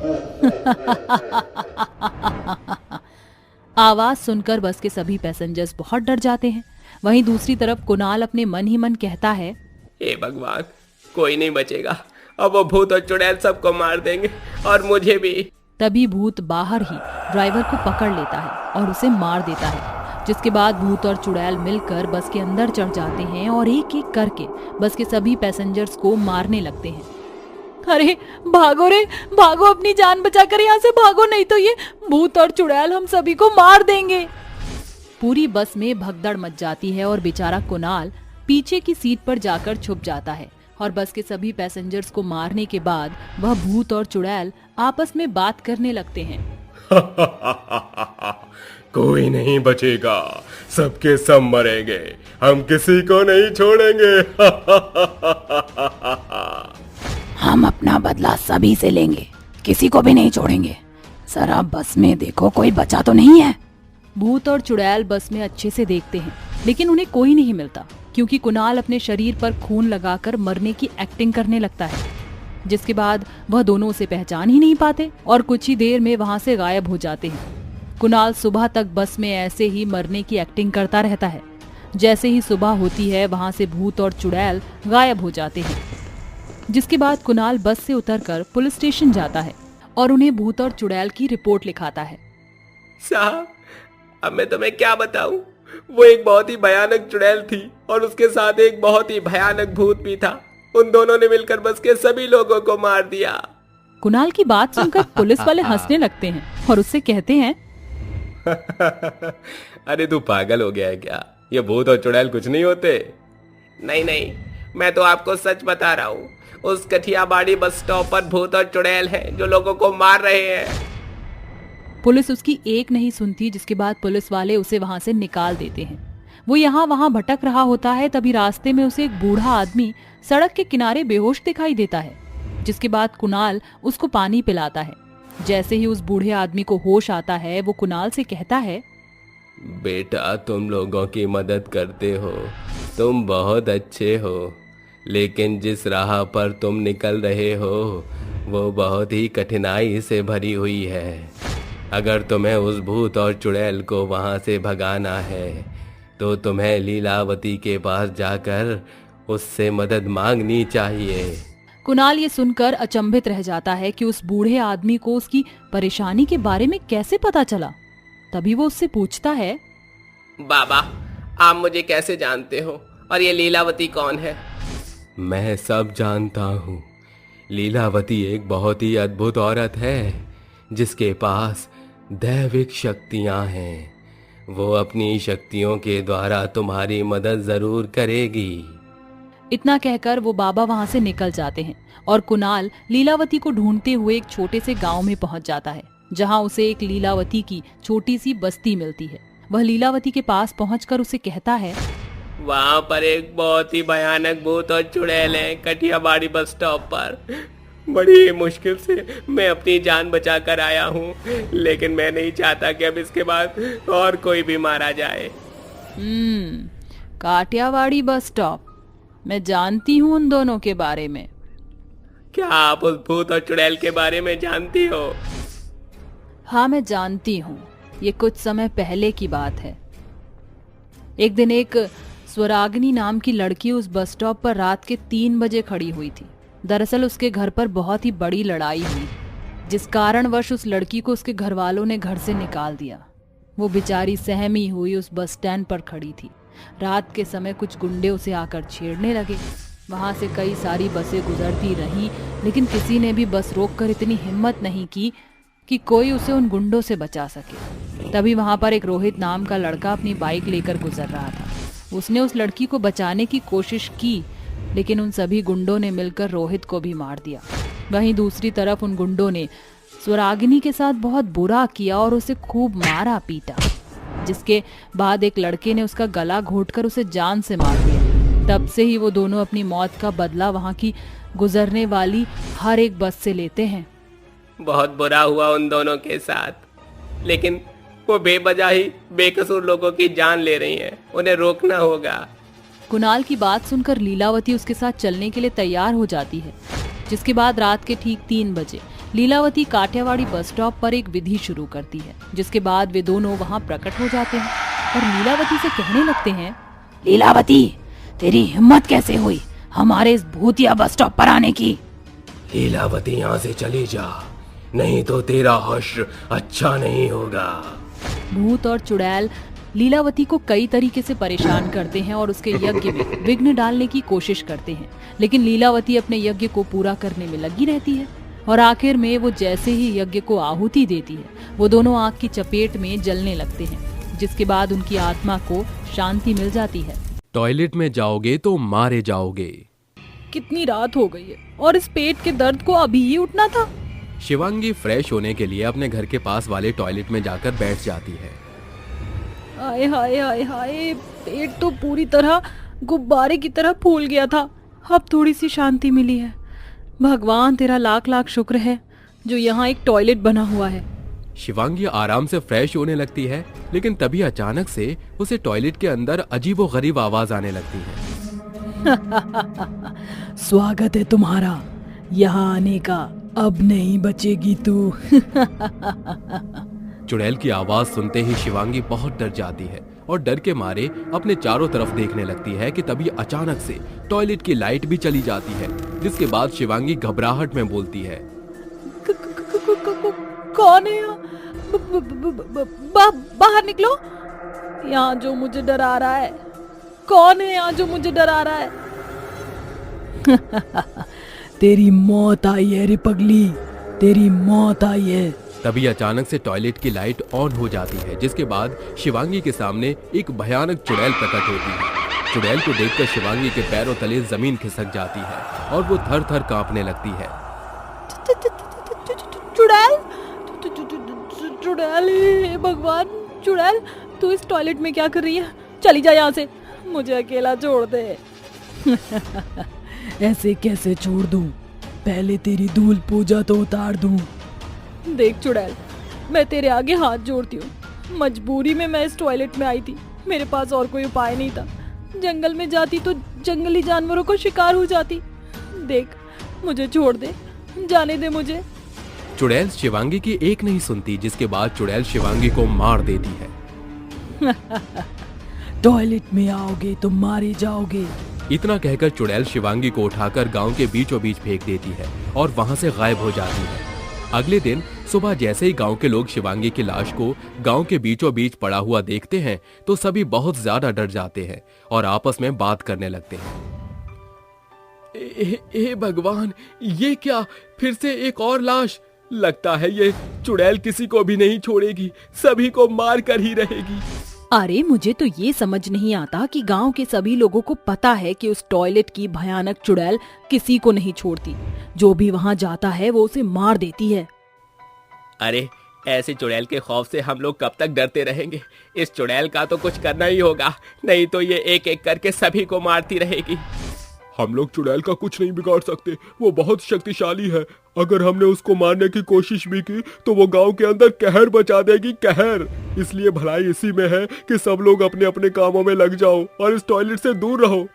S5: आवाज सुनकर बस के सभी पैसेंजर्स बहुत डर जाते हैं। वहीं दूसरी तरफ कुणाल अपने मन ही मन कहता है,
S6: हे भगवान, कोई नहीं बचेगा। अब वो भूत और चुड़ैल सबको मार देंगे और मुझे भी।
S5: तभी भूत बाहर ही ड्राइवर को पकड़ लेता है और उसे मार देता है, जिसके बाद भूत और चुड़ैल मिलकर बस के अंदर चढ़ जाते हैं और एक एक करके बस के सभी पैसेंजर्स को मारने लगते हैं। अरे भागो रे, भागो, अपनी जान बचाकर यहाँ से भागो, नहीं तो ये भूत और चुड़ैल हम सभी को मार देंगे। पूरी बस में भगदड़ मच जाती है और बेचारा कुणाल पीछे की सीट पर जाकर छुप जाता है और बस के सभी पैसेंजर्स को मारने के बाद वह भूत और चुड़ैल आपस में बात करने लगते हैं।
S4: कोई नहीं बचेगा, सबके सब मरेंगे, हम किसी को नहीं छोड़ेंगे।
S3: हम अपना बदला सभी से लेंगे, किसी को भी नहीं छोड़ेंगे। जरा बस में देखो, कोई बचा तो नहीं है।
S5: भूत और चुड़ैल बस में अच्छे से देखते हैं, लेकिन उन्हें कोई नहीं मिलता, क्योंकि कुणाल अपने शरीर पर खून लगाकर मरने की एक्टिंग करने लगता है, जिसके बाद वह दोनों उसे पहचान ही नहीं पाते और कुछ ही देर में वहां से गायब हो जाते हैं। कुणाल सुबह तक बस में ऐसे ही मरने की एक्टिंग करता रहता है। जैसे ही सुबह होती है वहां से भूत और चुड़ैल गायब हो जाते हैं, जिसके बाद कुणाल बस से उतरकर पुलिस स्टेशन जाता है और उन्हें भूत और चुड़ैल की रिपोर्ट लिखाता है।
S6: साहब, अब मैं तुम्हें क्या बताऊं? वो एक बहुत ही भयानक चुड़ैल थी और उसके साथ एक बहुत ही भयानक भूत भी था। उन दोनों ने मिलकर बस के सभी लोगों को मार दिया।
S5: कुणाल की बात सुनकर पुलिस वाले हंसने लगते हैं और उससे कहते हैं,
S6: अरे तू पागल हो गया है क्या? ये भूत और चुड़ैल कुछ नहीं होते। नहीं नहीं, मैं तो आपको सच बता रहा हूँ। उस काठियावाड़ी बस स्टॉप पर भूत और चुड़ैल हैं जो लोगों को मार रहे हैं।
S5: पुलिस उसकी एक नहीं सुनती, जिसके बाद पुलिस वाले उसे वहां से निकाल देते हैं। वो यहाँ वहां भटक रहा होता है, तभी रास्ते में उसे एक बूढ़ा आदमी सड़क के किनारे बेहोश दिखाई देता है, जिसके बाद कुणाल उसको पानी पिलाता है। जैसे ही उस बूढ़े आदमी को होश आता है वो कुणाल से कहता है,
S6: बेटा, तुम लोगों की मदद करते हो, तुम बहुत अच्छे हो, लेकिन जिस राह पर तुम निकल रहे हो वो बहुत ही कठिनाई से भरी हुई है। अगर तुम्हें उस भूत और चुड़ैल को वहां से भगाना है तो तुम्हें लीलावती के पास जाकर उससे मदद मांगनी चाहिए।
S5: कुणाल ये सुनकर अचंभित रह जाता है कि उस बूढ़े आदमी को उसकी परेशानी के बारे में कैसे पता चला। तभी वो उससे पूछता है,
S6: बाबा, आप मुझे कैसे जानते हो और ये लीलावती कौन है?
S1: मैं सब जानता हूँ। लीलावती एक बहुत ही अद्भुत औरत है जिसके पास
S6: दैविक शक्तियां हैं। वो अपनी शक्तियों के द्वारा तुम्हारी मदद जरूर करेगी।
S5: इतना कहकर वो बाबा वहां से निकल जाते हैं और कुणाल लीलावती को ढूंढते हुए एक छोटे से गांव में पहुंच जाता है, जहां उसे एक लीलावती की छोटी सी बस्ती मिलती है। वह लीलावती के पास पहुंचकर उसे कहता है,
S6: वहाँ पर एक बहुत ही भयानक भूत और चुड़ैल है कठियाबाड़ी बस स्टॉप पर। बड़ी मुश्किल से मैं अपनी जान बचा कर आया हूँ, लेकिन मैं नहीं चाहता कि अब इसके बाद और कोई भी मारा जाए।
S5: काठियावाड़ी बस स्टॉप, मैं जानती हूँ उन दोनों के बारे में।
S6: क्या आप उस भूत और चुड़ैल के बारे में जानती हो?
S5: हाँ, मैं जानती हूँ। ये कुछ समय पहले की बात है। एक दिन एक स्वराग्नि नाम की लड़की उस बस स्टॉप पर रात के 3 बजे खड़ी हुई थी। दरअसल उसके घर पर बहुत ही बड़ी लड़ाई हुई, जिस कारणवश उस लड़की को उसके घर वालों ने घर से निकाल दिया। वो बेचारी सहमी हुई उस बस स्टैंड पर खड़ी थी। रात के समय कुछ गुंडे उसे आकर छेड़ने लगे। वहां से कई सारी बसें गुजरती रहीं, लेकिन किसी ने भी बस रोककर इतनी हिम्मत नहीं की कि कोई उसे उन गुंडों से बचा सके। तभी वहां पर एक रोहित नाम का लड़का अपनी बाइक लेकर गुजर रहा था। उसने उस लड़की को बचाने की कोशिश की, लेकिन उन सभी गुंडों ने मिलकर रोहित को भी मार दिया। वहीं दूसरी तरफ उन गुंडों ने स्वरागिनी के साथ बहुत बुरा किया और उसे खूब मारा पीटा, जिसके बाद एक लड़के ने उसका गला घोंटकर उसे जान से मार दिया। तब से ही वो दोनों अपनी मौत का बदला वहां की गुजरने वाली हर एक बस से लेते हैं।
S6: बहुत बुरा हुआ उन दोनों के साथ, लेकिन वो बेवजह ही बेकसूर लोगों की जान ले रही हैं। उन्हें रोकना होगा।
S5: कुणाल की बात सुनकर लीलावती उसके साथ चलने के लिए तैयार हो जाती है, जिसके बाद रात के ठीक 3 बजे लीलावती काठियावाड़ी बस स्टॉप पर एक विधि शुरू करती है, जिसके बाद वे दोनों वहां प्रकट हो जाते हैं और लीलावती से कहने लगते हैं,
S3: लीलावती, तेरी हिम्मत कैसे हुई हमारे इस भूतिया बस स्टॉप पर आने की?
S6: लीलावती यहाँ से चली जा, नहीं तो तेरा हश्र अच्छा नहीं होगा।
S5: भूत और चुड़ैल लीलावती को कई तरीके से परेशान करते हैं और उसके यज्ञ में विघ्न डालने की कोशिश करते हैं, लेकिन लीलावती अपने यज्ञ को पूरा करने में लगी रहती है और आखिर में वो जैसे ही यज्ञ को आहुति देती है, वो दोनों आग की चपेट में जलने लगते हैं, जिसके बाद उनकी आत्मा को शांति मिल जाती है।
S1: टॉयलेट में जाओगे तो मारे जाओगे।
S5: कितनी रात हो गई है और इस पेट के दर्द को अभी ही उठना था।
S1: शिवांगी फ्रेश होने के लिए अपने घर के पास वाले टॉयलेट में जाकर बैठ जाती है।
S5: हाय हाय हाय हाय, पेट तो पूरी तरह गुब्बारे की तरह फूल गया था। अब थोड़ी सी शांति मिली है। भगवान तेरा लाख लाख शुक्र है जो यहाँ एक टॉयलेट बना हुआ है।
S1: शिवांगी आराम से फ्रेश होने लगती है, लेकिन तभी अचानक से उसे टॉयलेट के अंदर अजीबोगरीब आवाज आने लगती है।
S2: स्वागत है तुम्हारा, यहाँ आने का, अब नहीं बचेगी तू।
S1: चुड़ैल की आवाज सुनते ही शिवांगी बहुत डर जाती है और डर के मारे अपने चारों तरफ देखने लगती है कि तभी अचानक से टॉयलेट की लाइट भी चली जाती है, जिसके बाद शिवांगी घबराहट में बोलती है,
S5: कौन है यहाँ? बाहर निकलो, यहाँ जो मुझे डरा रहा है। कौन है यहाँ जो मुझे डरा रहा है?
S2: तेरी मौत आई है रे पगली, तेरी मौत आई है।
S1: तभी अचानक से टॉयलेट की लाइट ऑन हो जाती है, जिसके बाद शिवांगी के सामने एक भयानक चुड़ैल प्रकट होती है। चुड़ैल को देखकर शिवांगी के पैरों तले जमीन खिसक जाती है और वो थर थर कांपने लगती है।
S5: चुड़ैल, चुड़ैल, हे भगवान, चुड़ैल तू इस टॉयलेट में क्या कर रही है? चली जा यहाँ से, मुझे अकेला छोड़ दे।
S2: ऐसे कैसे छोड़ दूं? पहले तेरी धूल पूजा तो उतार दूं।
S5: देख चुड़ैल, मैं तेरे आगे हाथ जोड़ती हूँ। मजबूरी में मैं इस टॉयलेट में आई थी, मेरे पास और कोई उपाय नहीं था। जंगल में जाती तो जंगली जानवरों को शिकार हो जाती। देख, मुझे छोड़ दे, जाने दे मुझे।
S1: चुड़ैल शिवांगी की एक नहीं सुनती, जिसके बाद चुड़ैल शिवांगी को मार देती है।
S2: टॉयलेट में आओगे तो मारे जाओगे।
S1: इतना कहकर चुड़ैल शिवांगी को उठाकर गांव के बीचों बीच फेंक देती है और वहां से गायब हो जाती है। अगले दिन सुबह जैसे ही गांव के लोग शिवांगी की लाश को गांव के बीचों बीच पड़ा हुआ देखते हैं तो सभी बहुत ज्यादा डर जाते हैं और आपस में बात करने लगते हैं। ए भगवान, ये क्या? फिर से एक और लाश? लगता है ये चुड़ैल किसी को भी नहीं छोड़ेगी, सभी को मार कर ही रहेगी।
S5: अरे मुझे तो ये समझ नहीं आता कि गांव के सभी लोगों को पता है कि उस टॉयलेट की भयानक चुड़ैल किसी को नहीं छोड़ती। जो भी वहां जाता है वो उसे मार देती है।
S6: अरे ऐसे चुड़ैल के खौफ से हम लोग कब तक डरते रहेंगे? इस चुड़ैल का तो कुछ करना ही होगा, नहीं तो ये एक एक करके सभी को मारती रहेगी।
S4: हम लोग चुड़ैल का कुछ नहीं बिगाड़ सकते, वो बहुत शक्तिशाली है। अगर हमने उसको मारने की कोशिश भी की तो वो गांव के अंदर कहर बचा देगी, कहर। इसलिए भलाई इसी में है कि सब लोग अपने अपने कामों में लग जाओ और इस टॉयलेट से दूर रहो।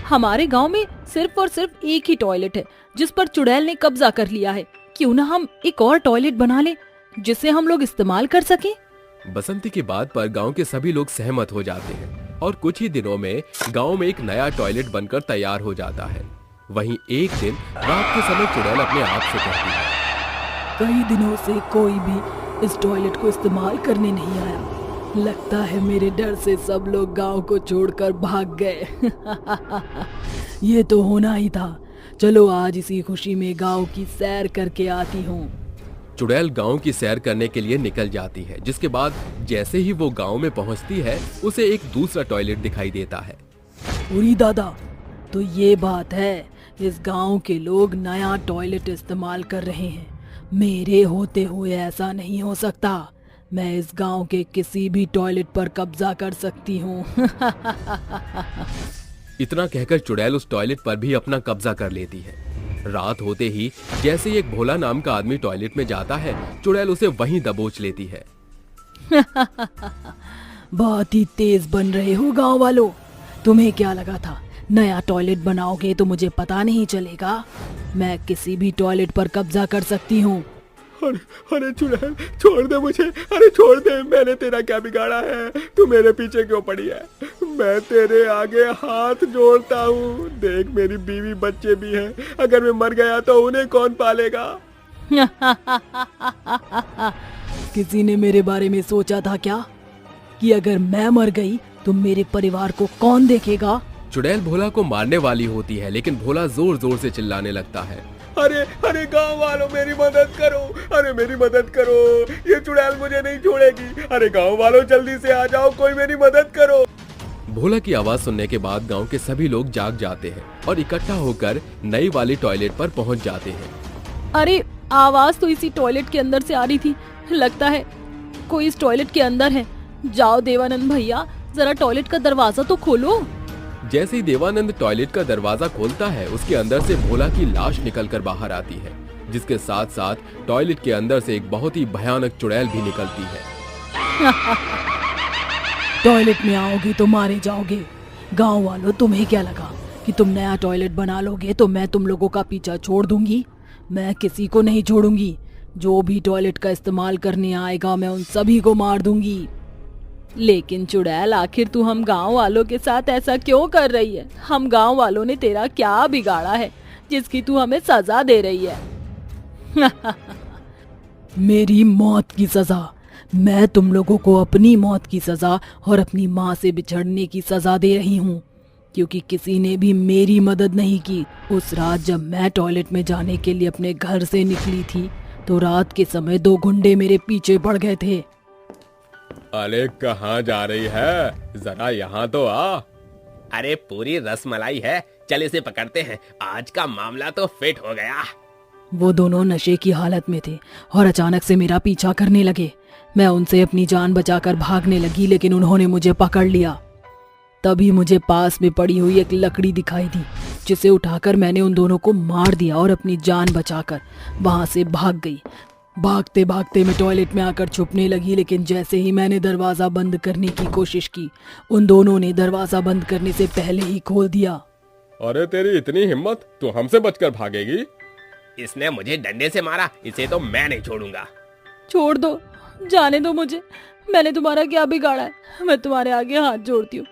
S5: हमारे गांव में सिर्फ और सिर्फ एक ही टॉयलेट है जिस पर चुड़ैल ने कब्जा कर लिया है। क्यों ना हम एक और टॉयलेट बना ले जिसे हम लोग इस्तेमाल कर सकें।
S1: बसंती की बात पर गांव के सभी लोग सहमत हो जाते हैं और कुछ ही दिनों में गांव में एक नया टॉयलेट बनकर तैयार हो जाता है। वहीं एक दिन रात के समय चुड़ैल अपने आप से कहती है,
S3: कई दिनों से कोई भी इस टॉयलेट को इस्तेमाल करने नहीं आया। लगता है मेरे डर से सब लोग गांव को छोड़कर भाग गए। ये तो होना ही था। चलो आज इसी खुशी में गांव की सैर करके आती हूँ।
S1: चुड़ैल गांव की सैर करने के लिए निकल जाती है, जिसके बाद जैसे ही वो गांव में पहुंचती है उसे एक दूसरा टॉयलेट दिखाई देता है।
S3: उरी दादा, तो ये बात है, इस गांव के लोग नया टॉयलेट इस्तेमाल कर रहे हैं। मेरे होते हुए ऐसा नहीं हो सकता। मैं इस गांव के किसी भी टॉयलेट पर कब्जा कर सकती हूँ।
S1: इतना कहकर चुड़ैल उस टॉयलेट पर भी अपना कब्जा कर लेती है। रात होते ही जैसे ही एक भोला नाम का आदमी टॉयलेट में जाता है, चुड़ैल उसे वहीं दबोच लेती है।
S3: बहुत ही तेज बन रहे हो गांव वालों। तुम्हें क्या लगा था नया टॉयलेट बनाओगे तो मुझे पता नहीं चलेगा? मैं किसी भी टॉयलेट पर कब्जा कर सकती हूँ।
S4: अरे चुड़ैल, छोड़ दे मुझे, अरे छोड़ दे। मैंने तेरा क्या बिगाड़ा है? तू मेरे पीछे क्यों पड़ी है? मैं तेरे आगे हाथ जोड़ता हूँ। देख मेरी बीवी बच्चे भी हैं, अगर मैं मर गया तो उन्हें कौन पालेगा?
S3: किसी ने मेरे बारे में सोचा था क्या कि अगर मैं मर गई तो मेरे परिवार को कौन देखेगा?
S1: चुड़ैल भोला को मारने वाली होती है, लेकिन भोला जोर जोर से चिल्लाने लगता है,
S4: अरे अरे गांव वालों मेरी मदद करो, अरे मेरी मदद करो, ये चुड़ैल मुझे नहीं छोड़ेगी। अरे गांव वालों जल्दी से आ जाओ, कोई मेरी मदद करो।
S1: भोला की आवाज सुनने के बाद गांव के सभी लोग जाग जाते हैं और इकट्ठा होकर नई वाली टॉयलेट पर पहुंच जाते हैं।
S5: अरे आवाज तो इसी टॉयलेट के अंदर से आ रही थी। लगता है कोई इस टॉयलेट के अंदर है। जाओ देवानंद भैया, जरा टॉयलेट का दरवाजा तो खोलो।
S1: जैसे ही देवानंद टॉयलेट का दरवाजा खोलता है, उसके अंदर से भोला की लाश निकलकर बाहर आती है, जिसके साथ साथ टॉयलेट के अंदर से एक बहुत ही भयानक चुड़ैल भी निकलती है।
S3: टॉयलेट में आओगे तो मारे जाओगे। गांव वालों, तुम्हें क्या लगा कि तुम नया टॉयलेट बना लोगे तो मैं तुम लोगों का पीछा छोड़ दूंगी? मैं किसी को नहीं छोड़ूंगी। जो भी टॉयलेट का इस्तेमाल करने आएगा मैं उन सभी को मार दूंगी।
S5: लेकिन चुड़ैल, आखिर तू हम गांव वालों के साथ ऐसा क्यों कर रही है? हम गांव वालों ने तेरा क्या बिगाड़ा है जिसकी तू हमें सजा दे रही है?
S3: मेरी मौत की सजा। मैं तुम लोगों को अपनी मौत की सजा और अपनी माँ से बिछड़ने की सजा दे रही हूँ, क्योंकि किसी ने भी मेरी मदद नहीं की। उस रात जब मैं टॉयलेट में जाने के लिए अपने घर से निकली थी तो रात के समय 2 गुंडे मेरे पीछे पड़ गए थे।
S4: अरे कहाँ जा रही है? जरा यहाँ तो आ।
S6: अरे पूरी रसमलाई है, चल इसे पकड़ते हैं। आज का मामला तो फिट हो गया।
S3: वो दोनों नशे की हालत में थे और अचानक से मेरा पीछा करने लगे। मैं उनसे अपनी जान बचाकर भागने लगी, लेकिन उन्होंने मुझे पकड़ लिया। तभी मुझे पास में पड़ी हुई एक लकड़ी दिखाई दी, जिसे उठाकर मैंने उन दोनों को मार दिया और अपनी जान बचाकर वहां से भाग गई। भागते भागते मैं टॉयलेट में आकर छुपने लगी, लेकिन जैसे ही मैंने दरवाजा बंद करने की कोशिश की, उन दोनों ने दरवाजा बंद करने से पहले ही खोल दिया।
S4: अरे तेरी इतनी हिम्मत, तू हमसे बचकर भागेगी?
S6: इसने मुझे डंडे से मारा, इसे तो मैं नहीं छोड़ूंगा।
S5: छोड़ दो, जाने दो मुझे। मैंने तुम्हारा क्या बिगाड़ा है? मैं तुम्हारे आगे हाथ जोड़ती हूँ।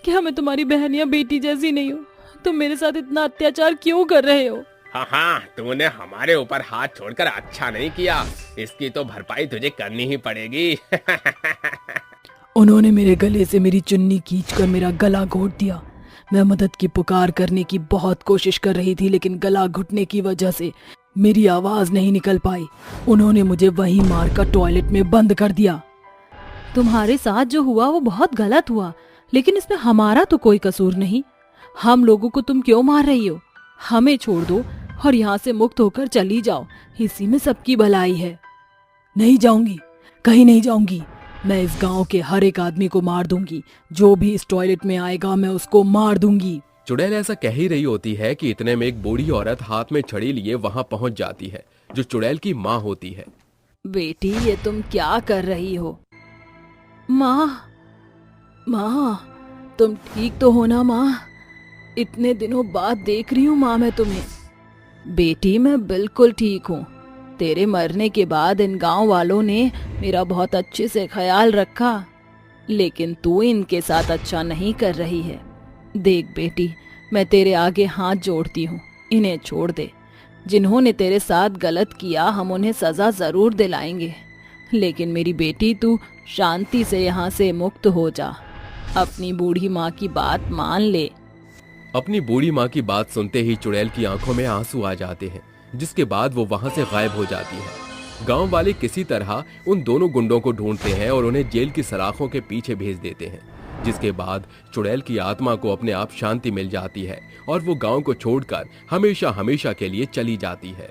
S5: क्या मैं तुम्हारी बहन या बेटी जैसी नहीं हूँ? तुम मेरे साथ इतना अत्याचार क्यों कर रहे हो?
S6: हाँ, तूने हमारे ऊपर हाथ छोड़कर अच्छा नहीं किया। इसकी तो भरपाई तुझे करनी ही पड़ेगी।
S3: उन्होंने मेरे गले से मेरी चुन्नी खींचकर मेरा गला घोट दिया। मैं मदद की पुकार करने की बहुत कोशिश कर रही थी, लेकिन गला घुटने की वजह से
S5: मेरी आवाज नहीं निकल पाई। उन्होंने मुझे वहीं मारकर टॉयलेट में बंद कर दिया। तुम्हारे साथ जो हुआ वो बहुत गलत हुआ, लेकिन इसमें हमारा तो कोई कसूर नहीं। हम लोगों को तुम क्यों मार रही हो? हमें छोड़ दो और यहाँ से मुक्त होकर चली जाओ, इसी में सबकी भलाई है। नहीं जाऊंगी, कहीं नहीं जाऊंगी। मैं इस गांव के हर एक आदमी को मार दूंगी। जो भी इस टॉयलेट में आएगा मैं उसको मार दूंगी।
S1: चुड़ैल ऐसा कह ही रही होती है कि इतने में एक बूढ़ी औरत हाथ में छड़ी लिए वहां पहुंच जाती है, जो चुड़ैल की माँ होती है।
S5: बेटी, ये तुम क्या कर रही हो? माँ, तुम ठीक तो हो ना माँ? इतने दिनों बाद देख रही हूँ माँ मैं तुम्हें। बेटी, मैं बिल्कुल ठीक हूँ। तेरे मरने के बाद इन गांव वालों ने मेरा बहुत अच्छे से ख्याल रखा, लेकिन तू इनके साथ अच्छा नहीं कर रही है। देख बेटी, मैं तेरे आगे हाथ जोड़ती हूँ, इन्हें छोड़ दे। जिन्होंने तेरे साथ गलत किया हम उन्हें सजा जरूर दिलाएंगे, लेकिन मेरी बेटी तू शांति से यहाँ से मुक्त हो जा। अपनी बूढ़ी माँ की बात मान ले।
S1: अपनी बूढ़ी माँ की बात सुनते ही चुड़ैल की आंखों में आंसू आ जाते हैं, जिसके बाद वो वहां से गायब हो जाती है। गांव वाले किसी तरह उन दोनों गुंडों को ढूंढते हैं और उन्हें जेल की सलाखों के पीछे भेज देते हैं, जिसके बाद चुड़ैल की आत्मा को अपने आप शांति मिल जाती है और वो गांव को छोड़कर हमेशा हमेशा के लिए चली जाती है।